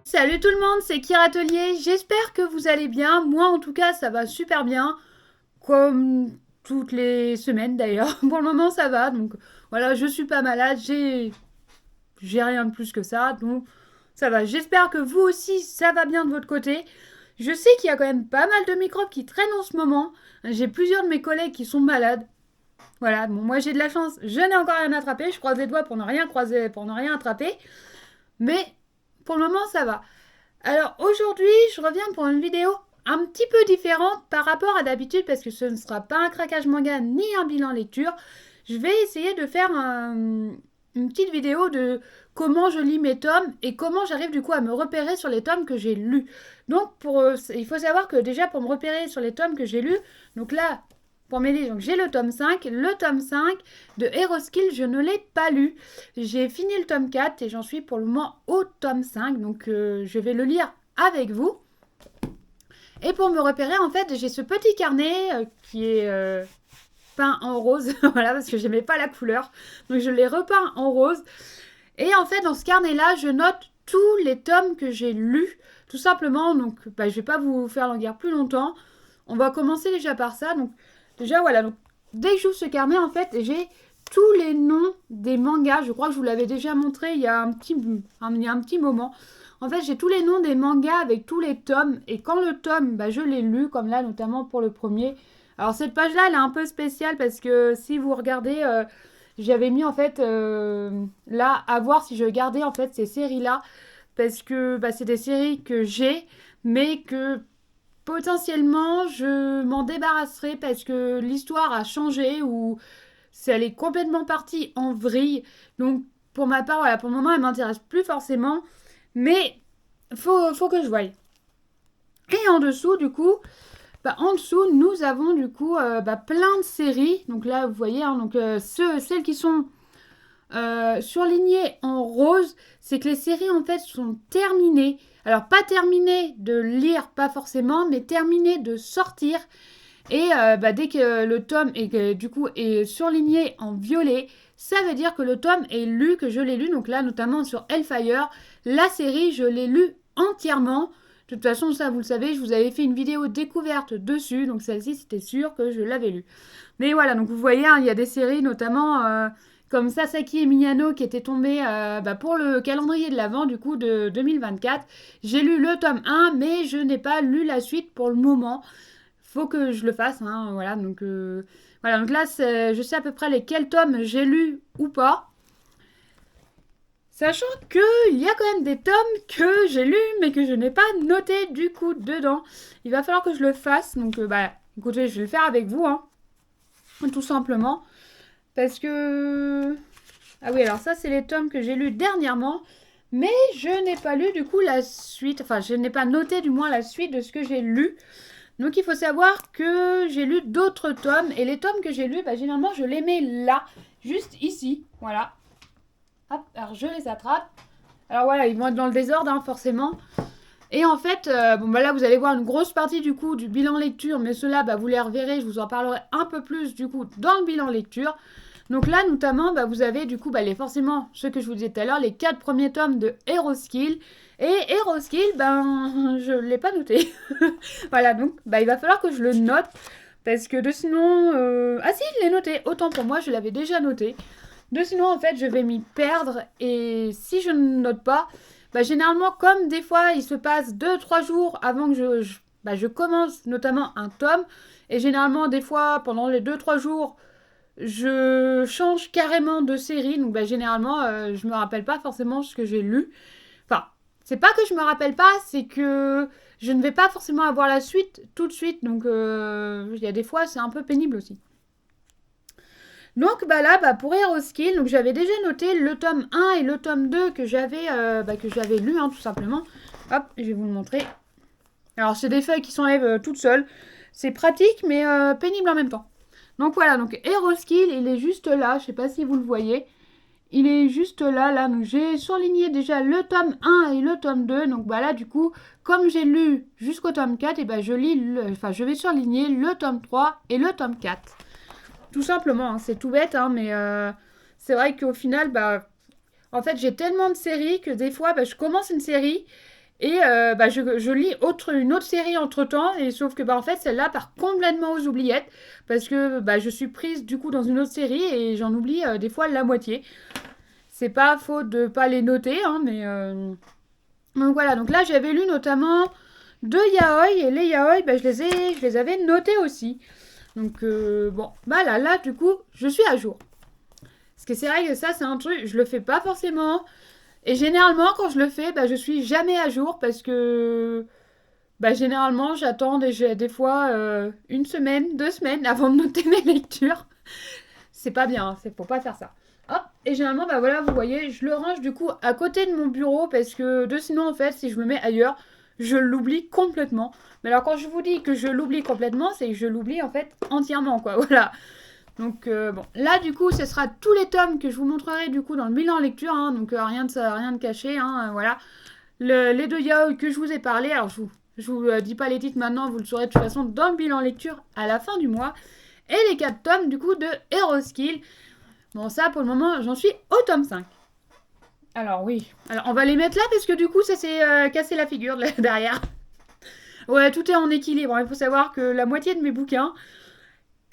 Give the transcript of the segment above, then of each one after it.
Salut tout le monde, c'est Kira Atelier, j'espère que vous allez bien, moi en tout cas ça va super bien, comme toutes les semaines d'ailleurs, pour le moment ça va, donc voilà, je suis pas malade, j'ai rien de plus que ça, donc ça va, j'espère que vous aussi ça va bien de votre côté. Je sais qu'il y a quand même pas mal de microbes qui traînent en ce moment, j'ai plusieurs de mes collègues qui sont malades, voilà, bon moi j'ai de la chance, je n'ai encore rien attrapé, je croise les doigts pour ne rien croiser, pour ne rien attraper, mais pour le moment ça va. Alors aujourd'hui, je reviens pour une vidéo un petit peu différente par rapport à d'habitude parce que ce ne sera pas un craquage manga ni un bilan lecture. Je vais essayer de faire une petite vidéo de comment je lis mes tomes et comment j'arrive du coup à me repérer sur les tomes que j'ai lus. Donc il faut savoir que déjà pour me repérer sur les tomes que j'ai lus, donc là pour m'aider, donc j'ai le tome 5. Le tome 5 de Heroskill, je ne l'ai pas lu. J'ai fini le tome 4 et j'en suis pour le moment au tome 5. Donc je vais le lire avec vous. Et pour me repérer, en fait, j'ai ce petit carnet qui est peint en rose. Voilà, parce que j'aimais pas la couleur. Donc je l'ai repeint en rose. Et en fait, dans ce carnet-là, je note tous les tomes que j'ai lus. Tout simplement. Donc je vais pas vous faire languir plus longtemps. On va commencer déjà par ça. Donc déjà, voilà. Donc, dès que j'ouvre ce carnet, en fait, j'ai tous les noms des mangas. Je crois que je vous l'avais déjà montré il y a un petit moment. En fait, j'ai tous les noms des mangas avec tous les tomes. Et quand le tome, je l'ai lu, comme là, notamment pour le premier. Alors, cette page-là, elle est un peu spéciale parce que si vous regardez, j'avais mis en fait là à voir si je gardais en fait ces séries-là. Parce que c'est des séries que j'ai, mais que potentiellement je m'en débarrasserai parce que l'histoire a changé ou elle est complètement partie en vrille. Donc pour ma part, voilà, pour le moment, elle m'intéresse plus forcément. Mais faut que je voie. Et en dessous, du coup, en dessous, nous avons du coup plein de séries. Donc là, vous voyez, hein, donc, celles qui sont surlignées en rose, c'est que les séries en fait sont terminées. Alors pas terminées de lire, pas forcément, mais terminées de sortir. Et dès que le tome du coup est surligné en violet, ça veut dire que le tome est lu, que je l'ai lu. Donc là, notamment sur Hellfire, la série, je l'ai lu entièrement. De toute façon, ça, vous le savez, je vous avais fait une vidéo découverte dessus. Donc celle-ci, c'était sûr que je l'avais lu. Mais voilà, donc vous voyez, hein, il y a des séries, notamment comme Sasaki et Miyano, qui étaient tombées pour le calendrier de l'Avent, du coup, de 2024. J'ai lu le tome 1, mais je n'ai pas lu la suite pour le moment. Faut que je le fasse, hein, voilà. Voilà, donc là, je sais à peu près lesquels tomes j'ai lus ou pas. Sachant qu'il y a quand même des tomes que j'ai lus, mais que je n'ai pas noté du coup dedans. Il va falloir que je le fasse. Donc, écoutez, je vais le faire avec vous, hein, tout simplement. Parce que... Ah oui, alors ça, c'est les tomes que j'ai lus dernièrement. Mais je n'ai pas lu du coup la suite. Enfin, je n'ai pas noté du moins la suite de ce que j'ai lu. Donc il faut savoir que j'ai lu d'autres tomes. Et les tomes que j'ai lus, généralement, je les mets là. Juste ici. Voilà. Hop, alors je les attrape. Alors voilà, ils vont être dans le désordre, hein, forcément. Et en fait, là, vous allez voir une grosse partie du coup du bilan lecture. Mais ceux-là, vous les reverrez. Je vous en parlerai un peu plus du coup dans le bilan lecture. Donc là, notamment, vous avez du coup forcément, ce que je vous disais tout à l'heure, les 4 premiers tomes de Heroskill. Et Heroskill, je ne l'ai pas noté. Voilà, donc il va falloir que je le note. Parce que de sinon... Ah si, je l'ai noté. Autant pour moi, je l'avais déjà noté. De sinon, en fait, je vais m'y perdre. Et si je ne note pas, généralement, comme des fois, il se passe 2-3 jours avant que je commence notamment un tome. Et généralement, des fois, pendant les 2-3 jours, je change carrément de série. Donc, généralement, je me rappelle pas forcément ce que j'ai lu. Enfin, c'est pas que je me rappelle pas, c'est que je ne vais pas forcément avoir la suite tout de suite. Donc, il y a des fois, c'est un peu pénible aussi. Donc là, pour Heroskill, donc j'avais déjà noté le tome 1 et le tome 2 que j'avais lu, hein, tout simplement. Hop, je vais vous le montrer. Alors, c'est des feuilles qui s'enlèvent toutes seules. C'est pratique, mais pénible en même temps. Donc voilà, donc Heroskill, il est juste là. Je sais pas si vous le voyez. Il est juste là. Donc j'ai surligné déjà le tome 1 et le tome 2. Donc là, du coup, comme j'ai lu jusqu'au tome 4, et je vais surligner le tome 3 et le tome 4. Tout simplement, hein, c'est tout bête, hein, mais c'est vrai qu'au final, en fait, j'ai tellement de séries que des fois, je commence une série Et je lis une autre série entre-temps, et sauf que en fait celle-là part complètement aux oubliettes, parce que je suis prise du coup dans une autre série et j'en oublie des fois la moitié. C'est pas faute de pas les noter, hein, mais... Donc voilà, donc là j'avais lu notamment deux yaoi, et les yaoi, je les avais notés aussi. Donc là du coup, je suis à jour. Parce que c'est vrai que ça c'est un truc, je le fais pas forcément. Et généralement quand je le fais, je suis jamais à jour parce que généralement j'attends des fois une semaine, 2 semaines avant de noter mes lectures. C'est pas bien, faut pas faire ça. Hop, et généralement, voilà, vous voyez, je le range du coup à côté de mon bureau parce que sinon, en fait, si je le mets ailleurs, je l'oublie complètement. Mais alors, quand je vous dis que je l'oublie complètement, c'est que je l'oublie en fait entièrement, quoi. Voilà. Donc, là, du coup, ce sera tous les tomes que je vous montrerai du coup dans le bilan lecture, hein, donc rien de caché, hein, voilà. Les deux yaoi que je vous ai parlé, alors je vous dis pas les titres maintenant, vous le saurez de toute façon dans le bilan lecture à la fin du mois. Et les 4 tomes du coup de Hero Skill. Bon, ça pour le moment, j'en suis au tome 5. Alors oui, alors on va les mettre là parce que du coup ça s'est cassé la figure derrière. Ouais, tout est en équilibre. Il faut savoir que la moitié de mes bouquins,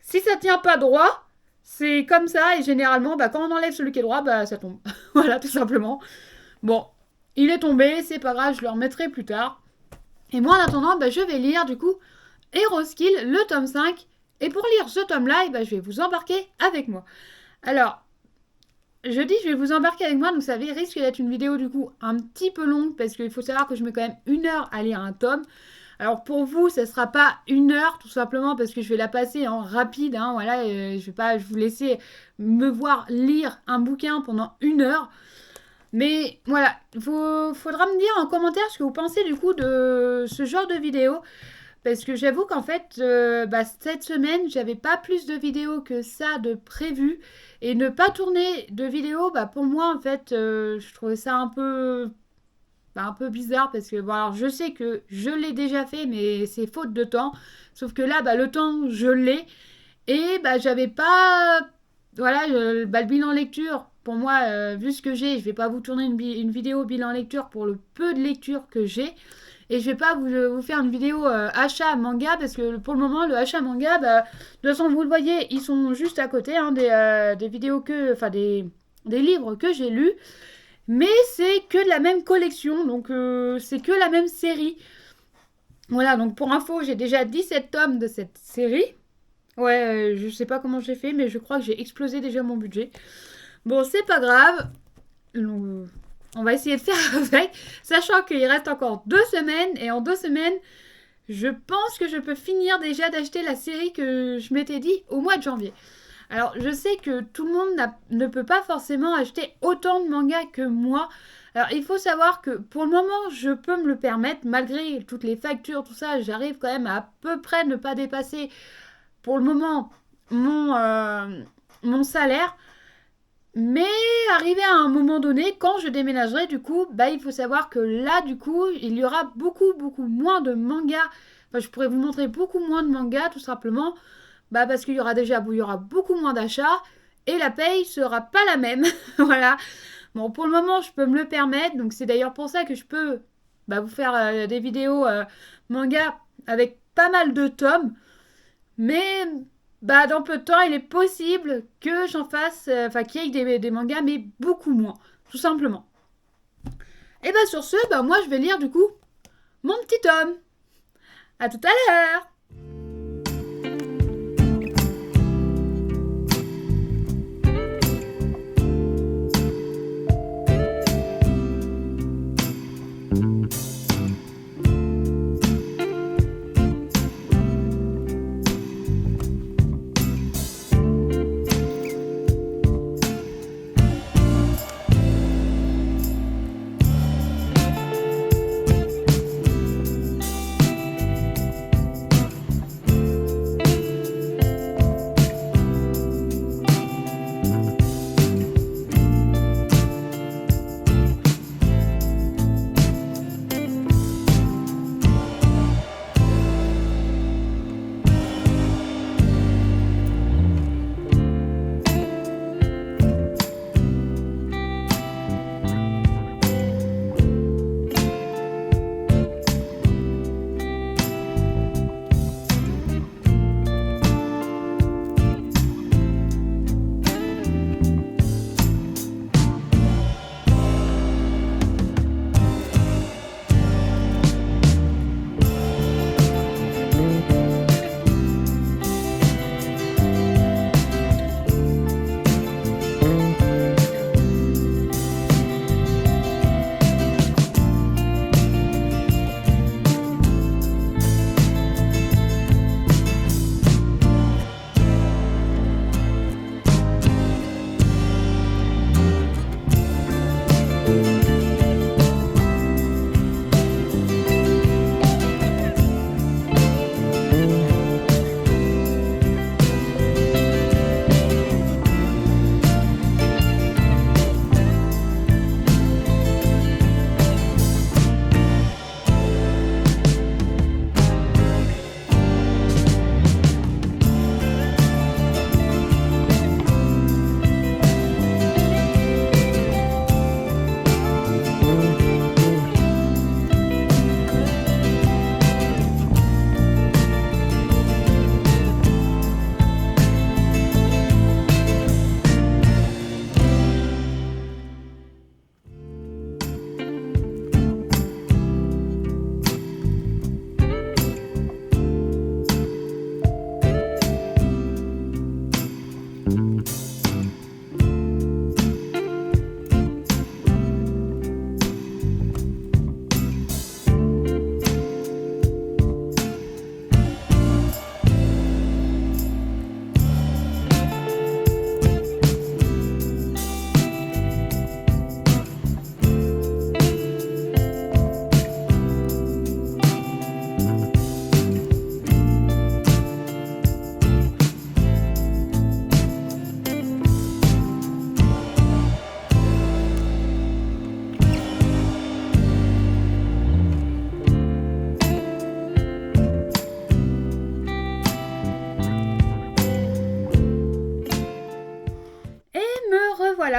si ça tient pas droit, c'est comme ça. Et généralement, quand on enlève celui qui est droit, ça tombe. Voilà, tout simplement. Bon, il est tombé, c'est pas grave, je le remettrai plus tard. Et moi, en attendant, je vais lire du coup Hero Skill, le tome 5. Et pour lire ce tome-là, je vais vous embarquer avec moi. Alors, je vais vous embarquer avec moi, donc ça risque d'être une vidéo du coup un petit peu longue, parce qu'il faut savoir que je mets quand même 1 heure à lire un tome. Alors pour vous, ça ne sera pas 1 heure, tout simplement parce que je vais la passer en rapide, hein, voilà, je vais pas vous laisser me voir lire un bouquin pendant 1 heure. Mais voilà, faudra me dire en commentaire ce que vous pensez du coup de ce genre de vidéo. Parce que j'avoue qu'en fait, cette semaine, j'avais pas plus de vidéos que ça de prévu. Et ne pas tourner de vidéos, pour moi, en fait, je trouvais ça un peu bizarre. Parce que, alors, je sais que je l'ai déjà fait, mais c'est faute de temps. Sauf que là, le temps, je l'ai. Et j'avais pas... Voilà, le bilan lecture, pour moi, vu ce que j'ai, je vais pas vous tourner une vidéo bilan lecture pour le peu de lecture que j'ai. Et je vais pas vous faire une vidéo achat manga parce que pour le moment, le achat manga, de toute façon, vous le voyez, ils sont juste à côté des vidéos des livres que j'ai lus. Mais c'est que de la même collection, donc c'est que la même série. Voilà, donc pour info, j'ai déjà 17 tomes de cette série. Ouais, je sais pas comment j'ai fait, mais je crois que j'ai explosé déjà mon budget. Bon, c'est pas grave. On va essayer de faire avec, sachant qu'il reste encore 2 semaines, et en 2 semaines, je pense que je peux finir déjà d'acheter la série que je m'étais dit au mois de janvier. Alors, je sais que tout le monde ne peut pas forcément acheter autant de mangas que moi. Alors, il faut savoir que pour le moment, je peux me le permettre, malgré toutes les factures, tout ça, j'arrive quand même à peu près ne pas dépasser, pour le moment, mon salaire. Mais arrivé à un moment donné, quand je déménagerai, du coup, il faut savoir que là, du coup, il y aura beaucoup, beaucoup moins de mangas. Enfin, je pourrais vous montrer beaucoup moins de mangas, tout simplement, parce qu'il y aura beaucoup moins d'achats et la paye sera pas la même. Voilà. Bon, pour le moment, je peux me le permettre. Donc, c'est d'ailleurs pour ça que je peux vous faire des vidéos manga avec pas mal de tomes. Mais dans peu de temps, il est possible que j'en fasse, qu'il y ait des mangas, mais beaucoup moins, tout simplement. Et sur ce, moi je vais lire du coup mon petit tome. À tout à l'heure!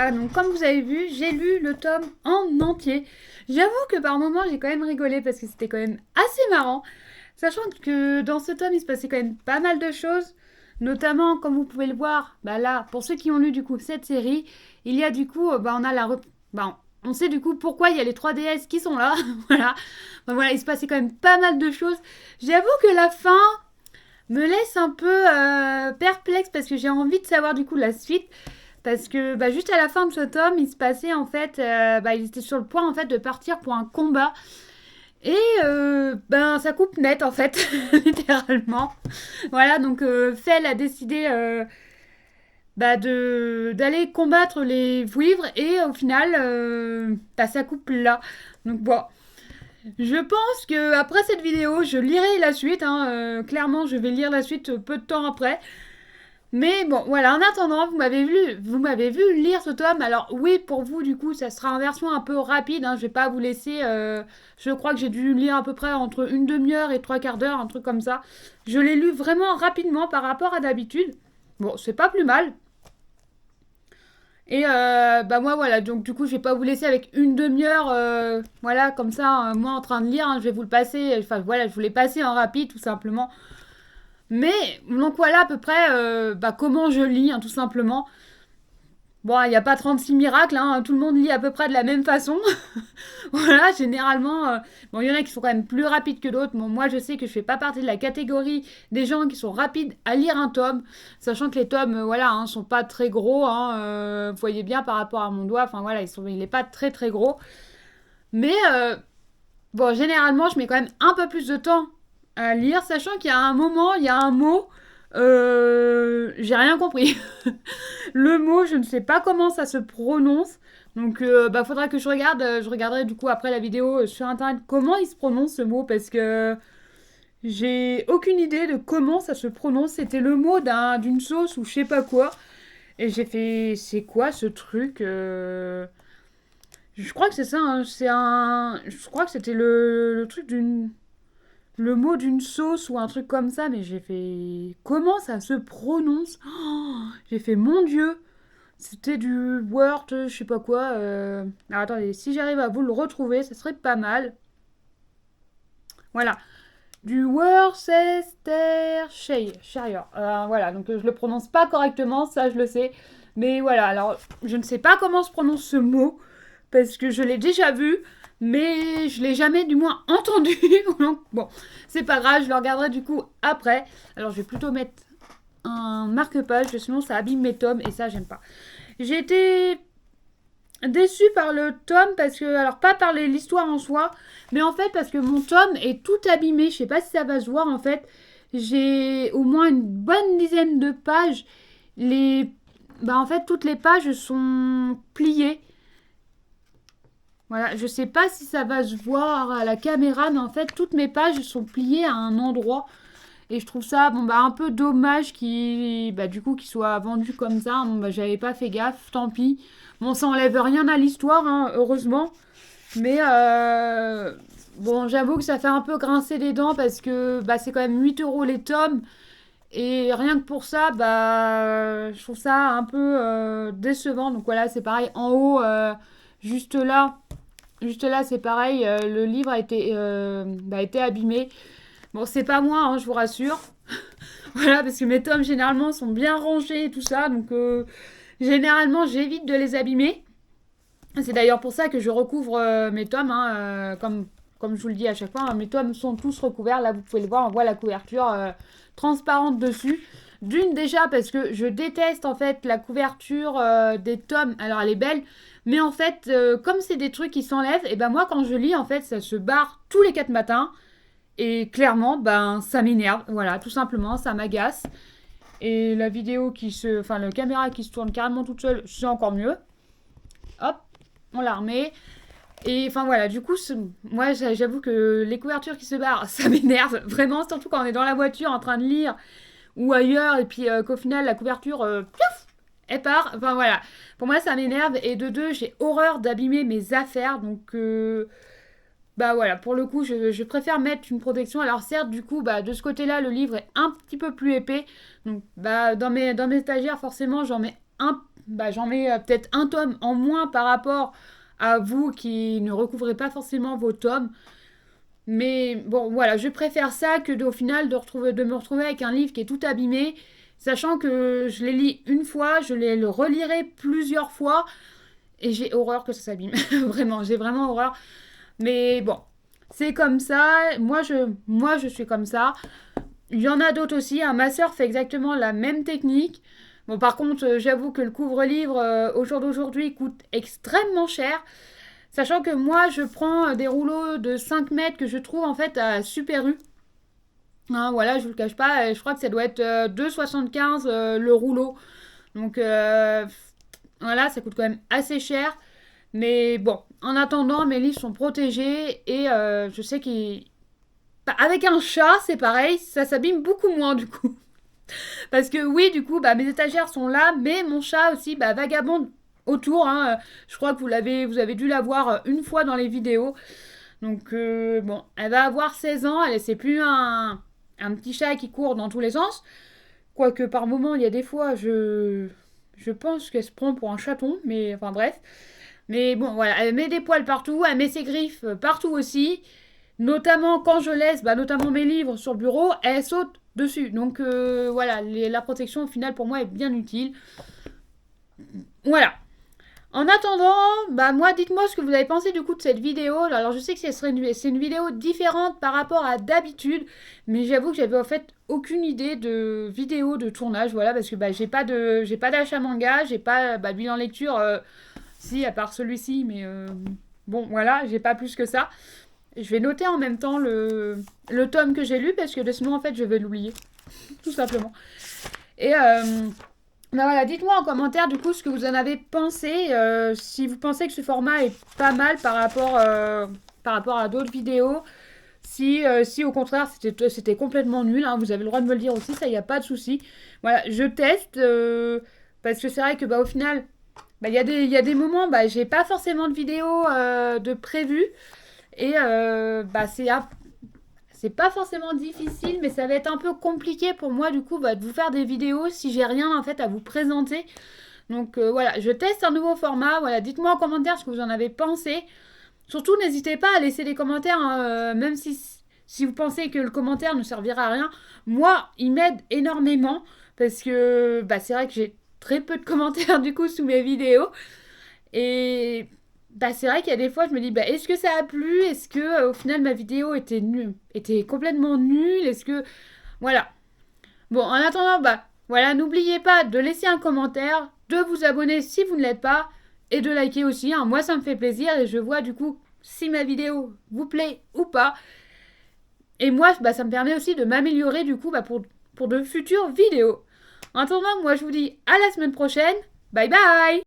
voilà, donc comme vous avez vu, j'ai lu le tome en entier. J'avoue que par moments j'ai quand même rigolé parce que c'était quand même assez marrant. Sachant que dans ce tome il se passait quand même pas mal de choses. Notamment, comme vous pouvez le voir, bah là, pour ceux qui ont lu du coup cette série, il y a du coup, on a on sait du coup pourquoi il y a les 3 DS qui sont là. Voilà. Bah voilà, il se passait quand même pas mal de choses. J'avoue que la fin me laisse un peu perplexe parce que j'ai envie de savoir du coup la suite. Parce que juste à la fin de ce tome, il se passait en fait, il était sur le point en fait de partir pour un combat. Et ça coupe net en fait, littéralement. Voilà, donc Fel a décidé d'aller combattre les vouivres et au final, ça coupe là. Donc bon, je pense que après cette vidéo, je lirai la suite. Clairement, je vais lire la suite peu de temps après. Mais bon, voilà, en attendant, vous m'avez vu lire ce tome. Alors oui, pour vous, du coup, ça sera en version un peu rapide. Je vais pas vous laisser... je crois que j'ai dû lire à peu près entre une demi-heure et 3/4 d'heure, un truc comme ça. Je l'ai lu vraiment rapidement par rapport à d'habitude. Bon, c'est pas plus mal. Et moi, voilà, donc du coup, je vais pas vous laisser avec une demi-heure, voilà, comme ça, moi en train de lire. Je vais vous le passer, enfin voilà, je vous l'ai passé en rapide, tout simplement. Mais, donc voilà à peu près comment je lis, tout simplement. Bon, il n'y a pas 36 miracles, tout le monde lit à peu près de la même façon. Voilà, généralement, il y en a qui sont quand même plus rapides que d'autres. Bon, moi, je sais que je fais pas partie de la catégorie des gens qui sont rapides à lire un tome, sachant que les tomes, sont pas très gros. Vous voyez bien par rapport à mon doigt, enfin voilà, il est pas très très gros. Mais, généralement, je mets quand même un peu plus de temps à lire, sachant qu'il y a un moment, il y a un mot, j'ai rien compris. Le mot, je ne sais pas comment ça se prononce. Donc, faudra que je regarde. Je regarderai du coup après la vidéo sur internet comment il se prononce ce mot parce que j'ai aucune idée de comment ça se prononce. C'était le mot d'une sauce ou je sais pas quoi. Et j'ai fait, c'est quoi ce truc Je crois que c'est ça. Je crois que c'était le truc le mot d'une sauce ou un truc comme ça, mais j'ai fait... Comment ça se prononce? J'ai fait, mon Dieu, c'était du Word, je sais pas quoi. Alors attendez, si j'arrive à vous le retrouver, ça serait pas mal. Voilà. Du Worcestershire. Voilà, donc je le prononce pas correctement, ça je le sais. Mais voilà, alors je ne sais pas comment se prononce ce mot, parce que je l'ai déjà vu, mais je l'ai jamais du moins entendu. Donc bon, c'est pas grave, je le regarderai du coup après. Alors je vais plutôt mettre un marque-page, sinon ça abîme mes tomes et ça j'aime pas. J'ai été déçue par le tome parce que, alors pas par l'histoire en soi, mais en fait parce que mon tome est tout abîmé. Je sais pas si ça va se voir en fait. J'ai au moins une bonne dizaine de pages. En fait, toutes les pages sont pliées. Voilà, je sais pas si ça va se voir à la caméra, mais en fait, toutes mes pages sont pliées à un endroit. Et je trouve ça un peu dommage du coup, qu'il soit vendu comme ça. J'avais pas fait gaffe, tant pis. Bon, ça enlève rien à l'histoire, heureusement. Mais j'avoue que ça fait un peu grincer les dents parce que c'est quand même 8 € les tomes. Et rien que pour ça, je trouve ça un peu décevant. Donc voilà, c'est pareil. En haut, juste là, c'est pareil. Le livre a été abîmé. Bon, c'est pas moi, je vous rassure. Voilà, parce que mes tomes, généralement, sont bien rangés et tout ça. Donc, généralement, j'évite de les abîmer. C'est d'ailleurs pour ça que je recouvre mes tomes. Comme je vous le dis à chaque fois, mes tomes sont tous recouverts. Là, vous pouvez le voir, on voit la couverture transparente dessus. D'une, déjà, parce que je déteste, en fait, la couverture des tomes. Alors, elle est belle. Mais en fait, comme c'est des trucs qui s'enlèvent, et moi, quand je lis, en fait, ça se barre tous les 4 matins. Et clairement, ça m'énerve. Voilà, tout simplement, ça m'agace. Et la caméra qui se tourne carrément toute seule, c'est encore mieux. Hop, on la remet. Et voilà, du coup, moi, j'avoue que les couvertures qui se barrent, ça m'énerve. Vraiment, surtout quand on est dans la voiture en train de lire ou ailleurs. Et puis qu'au final, la couverture, piouf, elle part. Enfin voilà, pour moi, ça m'énerve. Et de deux, j'ai horreur d'abîmer mes affaires. Donc... voilà, pour le coup, je préfère mettre une protection. Alors certes, du coup, de ce côté-là, le livre est un petit peu plus épais. Donc, dans mes étagères, forcément, j'en mets un j'en mets peut-être un tome en moins par rapport à vous qui ne recouvrez pas forcément vos tomes. Mais bon, voilà, je préfère ça que au final de me retrouver avec un livre qui est tout abîmé, sachant que je les lis une fois, le relirai plusieurs fois, et j'ai horreur que ça s'abîme. Vraiment, j'ai vraiment horreur. Mais bon, c'est comme ça. Moi, je suis comme ça. Il y en a d'autres aussi, hein. Ma sœur fait exactement la même technique. Bon, par contre, j'avoue que le couvre-livre au jour d'aujourd'hui coûte extrêmement cher. Sachant que moi, je prends des rouleaux de 5 mètres que je trouve en fait à Super U. Hein, voilà, je vous le cache pas, je crois que ça doit être 2,75 le rouleau. Donc voilà, ça coûte quand même assez cher. Mais bon, en attendant, mes livres sont protégés et je sais qu'ils... Avec un chat, c'est pareil, ça s'abîme beaucoup moins du coup. Parce que oui, du coup, mes étagères sont là, mais mon chat aussi vagabonde autour. Hein. Je crois que vous avez dû la voir une fois dans les vidéos. Donc bon, elle va avoir 16 ans, c'est plus un petit chat qui court dans tous les sens. Quoique par moment, il y a des fois, je pense qu'elle se prend pour un chaton, mais enfin bref. Mais bon, voilà, elle met des poils partout, elle met ses griffes partout aussi. Notamment quand je laisse, notamment mes livres sur le bureau, elle saute dessus. Donc voilà, la protection au final pour moi est bien utile. Voilà. En attendant, moi, dites-moi ce que vous avez pensé du coup de cette vidéo. Alors, je sais que c'est une vidéo différente par rapport à d'habitude, mais j'avoue que j'avais en fait aucune idée de vidéo de tournage, voilà, parce que j'ai pas d'achat manga, j'ai pas de bilan lecture, si, à part celui-ci, mais bon, voilà, j'ai pas plus que ça. Je vais noter en même temps le tome que j'ai lu, parce que sinon, en fait, je vais l'oublier, tout simplement. Et voilà, dites-moi en commentaire du coup ce que vous en avez pensé, si vous pensez que ce format est pas mal par rapport à d'autres vidéos, si au contraire c'était complètement nul, hein, vous avez le droit de me le dire aussi, ça y a pas de souci. Voilà, je teste parce que c'est vrai que au final, il y a des moments, j'ai pas forcément de vidéos de prévues et c'est pas forcément difficile, mais ça va être un peu compliqué pour moi du coup de vous faire des vidéos si j'ai rien en fait à vous présenter. Donc voilà, je teste un nouveau format. Voilà, dites-moi en commentaire ce que vous en avez pensé. Surtout, n'hésitez pas à laisser des commentaires, hein, même si vous pensez que le commentaire ne servira à rien. Moi, il m'aide énormément parce que c'est vrai que j'ai très peu de commentaires du coup sous mes vidéos. Et c'est vrai qu'il y a des fois, je me dis, est-ce que ça a plu? Est-ce que au final ma vidéo était nulle, était complètement nulle? Est-ce que voilà. Bon, en attendant, voilà, n'oubliez pas de laisser un commentaire, de vous abonner si vous ne l'êtes pas, et de liker aussi. Hein. Moi, ça me fait plaisir et je vois du coup si ma vidéo vous plaît ou pas. Et moi, ça me permet aussi de m'améliorer du coup pour de futures vidéos. En attendant, moi, je vous dis à la semaine prochaine. Bye bye!